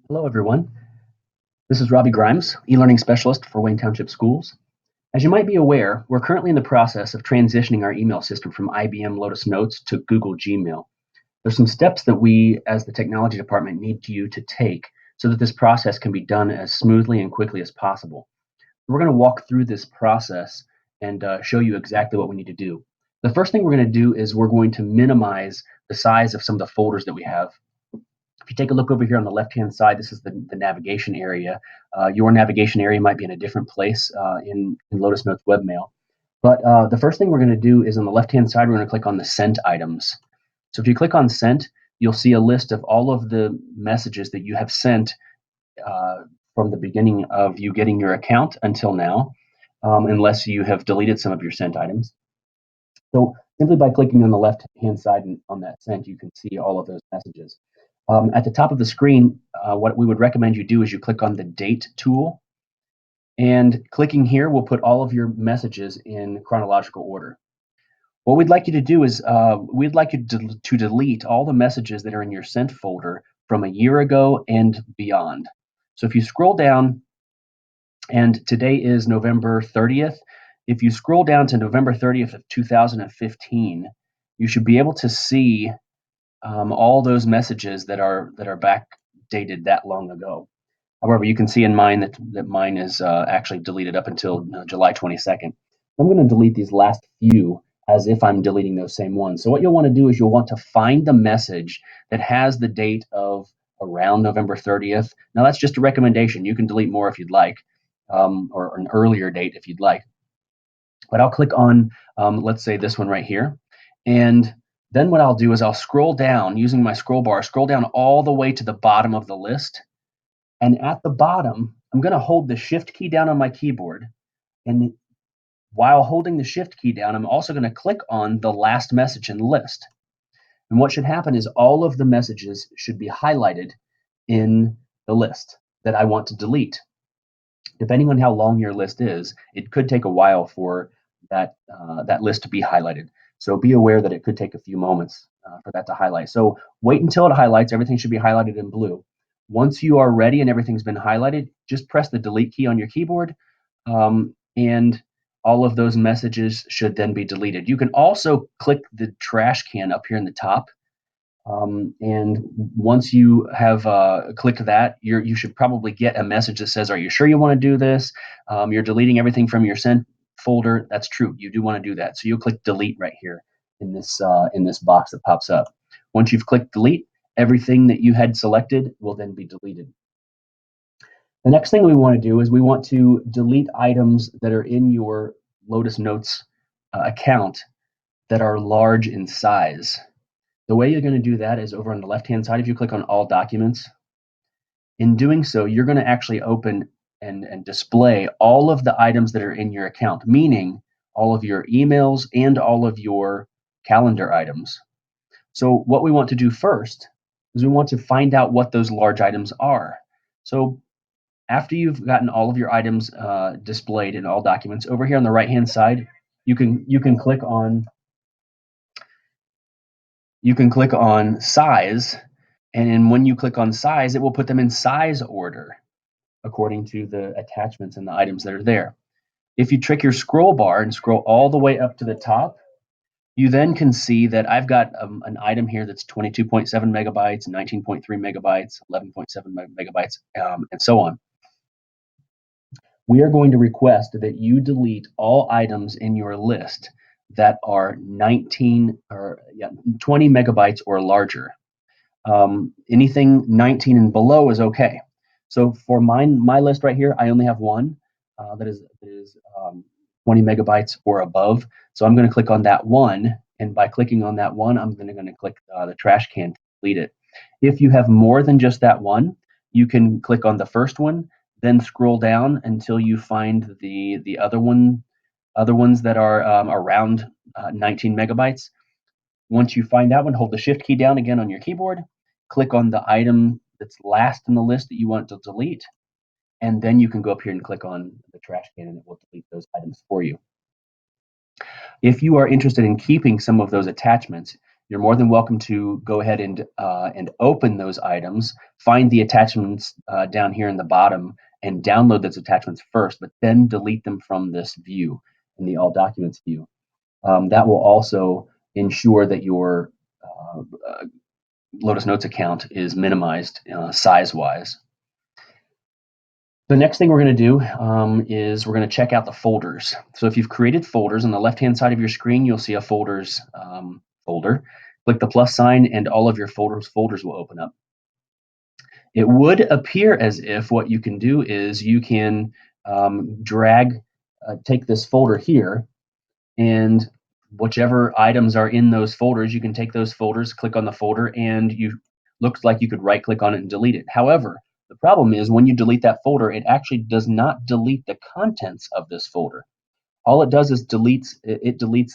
Hello, everyone. This is Robbie Grimes, e-learning specialist for Wayne Township Schools. As you might be aware, we're currently in the process of transitioning our email system from IBM Lotus Notes to Google Gmail. There's some steps that we, as the technology department, need you to take so that this process can be done as smoothly and quickly as possible. We're going to walk through this process and show you exactly what we need to do. The first thing we're going to do is we're going to minimize the size of some of the folders that we have. If you take a look over here on the left-hand side, this is the navigation area. Your navigation area might be in a different place in Lotus Notes webmail. But the first thing we're going to do is on the left-hand side, we're going to click on the sent items. So if you click on sent, you'll see a list of all of the messages that you have sent from the beginning of you getting your account until now, unless you have deleted some of your sent items. So simply by clicking on the left-hand side on that sent, you can see all of those messages. At the top of the screen, what we would recommend you do is you click on the date tool, and clicking here will put all of your messages in chronological order. What we'd like you to do is we'd like you to delete all the messages that are in your sent folder from a year ago and beyond. So if you scroll down, and today is November 30th, if you scroll down to November 30th of 2015, you should be able to see all those messages that are backdated that long ago. However, you can see in mine that mine is actually deleted up until July 22nd. I'm going to delete these last few as if I'm deleting those same ones. So what you'll want to do is you'll want to find the message that has the date of around November 30th. Now that's just a recommendation. You can delete more if you'd like, or an earlier date if you'd like. But I'll click on, let's say this one right here. And then what I'll do is I'll scroll down using my scroll bar, scroll down all the way to the bottom of the list. And at the bottom, I'm going to hold the shift key down on my keyboard. And while holding the shift key down, I'm also going to click on the last message in the list. And what should happen is all of the messages should be highlighted in the list that I want to delete. Depending on how long your list is, it could take a while for that list to be highlighted. So be aware that it could take a few moments for that to highlight. So wait until it highlights. Everything should be highlighted in blue. Once you are ready and everything's been highlighted, just press the delete key on your keyboard, and all of those messages should then be deleted. You can also click the trash can up here in the top. And once you have clicked that, you should probably get a message that says, "Are you sure you want to do this? You're deleting everything from your sent folder." That's true. You do want to do that. So you'll click delete right here in this box that pops up. Once you've clicked delete, everything that you had selected will then be deleted. The next thing we want to do is we want to delete items that are in your Lotus Notes account that are large in size. The way you're going to do that is over on the left-hand side. If you click on all documents, in doing so, you're going to actually open and display all of the items that are in your account, meaning all of your emails and all of your calendar items. So what we want to do first is we want to find out what those large items are. So after you've gotten all of your items displayed in all documents, over here on the right-hand side, you can click on size, and then when you click on size, it will put them in size order according to the attachments and the items that are there. If you trick your scroll bar and scroll all the way up to the top, you then can see that I've got an item here that's 22.7 megabytes, 19.3 megabytes, 11.7 megabytes, and so on. We are going to request that you delete all items in your list that are 20 megabytes or larger. Anything 19 and below is okay. So for my list right here, I only have one that is 20 megabytes or above. So I'm going to click on that one, and by clicking on that one, I'm going to click the trash can to delete it. If you have more than just that one, you can click on the first one, then scroll down until you find the other ones that are around 19 megabytes. Once you find that one, hold the shift key down again on your keyboard, click on the item that's last in the list that you want to delete, and then you can go up here and click on the trash can and it will delete those items for you. If you are interested in keeping some of those attachments, you're more than welcome to go ahead and open those items, find the attachments down here in the bottom, and download those attachments first, but then delete them from this view in the All Documents view. That will also ensure that your Lotus Notes account is minimized size-wise. The next thing we're going to do is we're going to check out the folders. So if you've created folders, on the left-hand side of your screen, you'll see a folders folder. Click the plus sign and all of your folders will open up. It would appear as if what you can do is you can take this folder here, and whichever items are in those folders, you can take those folders, click on the folder, and looks like you could right click on it and delete it. However, the problem is when you delete that folder, it actually does not delete the contents of this folder. All it does is deletes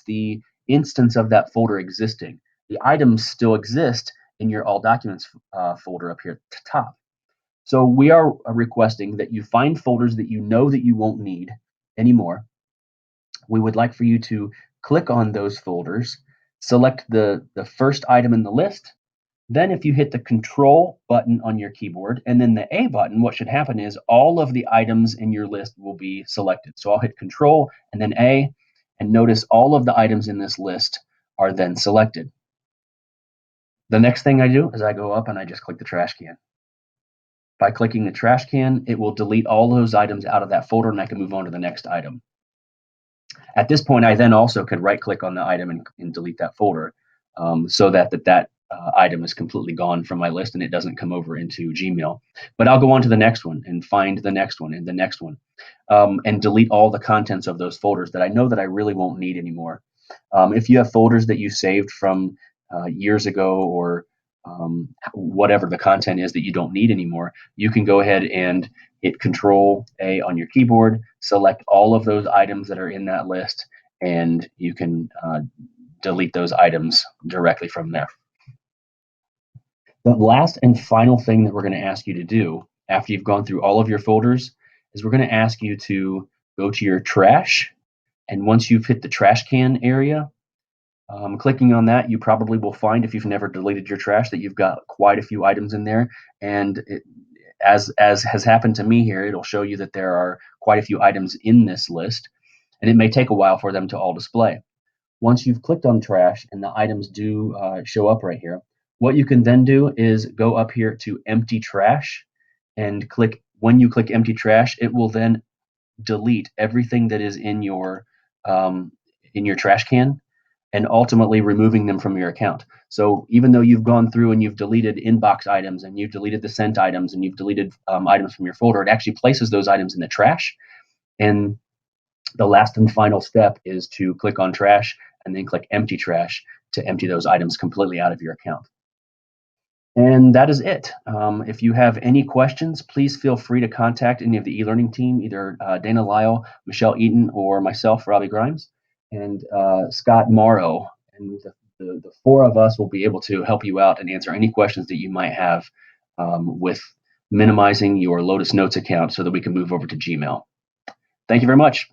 the instance of that folder existing. The items still exist in your All Documents folder up here at the top. So we are requesting that you find folders that you know that you won't need anymore. We would like for you to click on those folders, select the first item in the list. Then if you hit the Control button on your keyboard and then the A button, what should happen is all of the items in your list will be selected. So I'll hit Control and then A, and notice all of the items in this list are then selected. The next thing I do is I go up and I just click the trash can. By clicking the trash can, it will delete all those items out of that folder and I can move on to the next item. At this point, I then also could right click on the item and delete that folder so that item is completely gone from my list and it doesn't come over into Gmail. But I'll go on to the next one and find the next one and the next one and delete all the contents of those folders that I know that I really won't need anymore. If you have folders that you saved from years ago or whatever the content is that you don't need anymore, you can go ahead and hit Control A on your keyboard, select all of those items that are in that list, and you can delete those items directly from there. The last and final thing that we're going to ask you to do after you've gone through all of your folders is we're going to ask you to go to your trash, and once you've hit the trash can area, clicking on that, you probably will find, if you've never deleted your trash, that you've got quite a few items in there. And as has happened to me here, it'll show you that there are quite a few items in this list, and it may take a while for them to all display. Once you've clicked on trash and the items do show up right here, what you can then do is go up here to empty trash and when you click empty trash, it will then delete everything that is in your trash can, and ultimately removing them from your account. So even though you've gone through and you've deleted inbox items and you've deleted the sent items and you've deleted items from your folder, it actually places those items in the trash. And the last and final step is to click on trash and then click empty trash to empty those items completely out of your account. And that is it. If you have any questions, please feel free to contact any of the e-learning team, either Dana Lyle, Michelle Eaton, or myself, Robbie Grimes, and Scott Morrow. And the four of us will be able to help you out and answer any questions that you might have with minimizing your Lotus Notes account so that we can move over to Gmail. Thank you very much.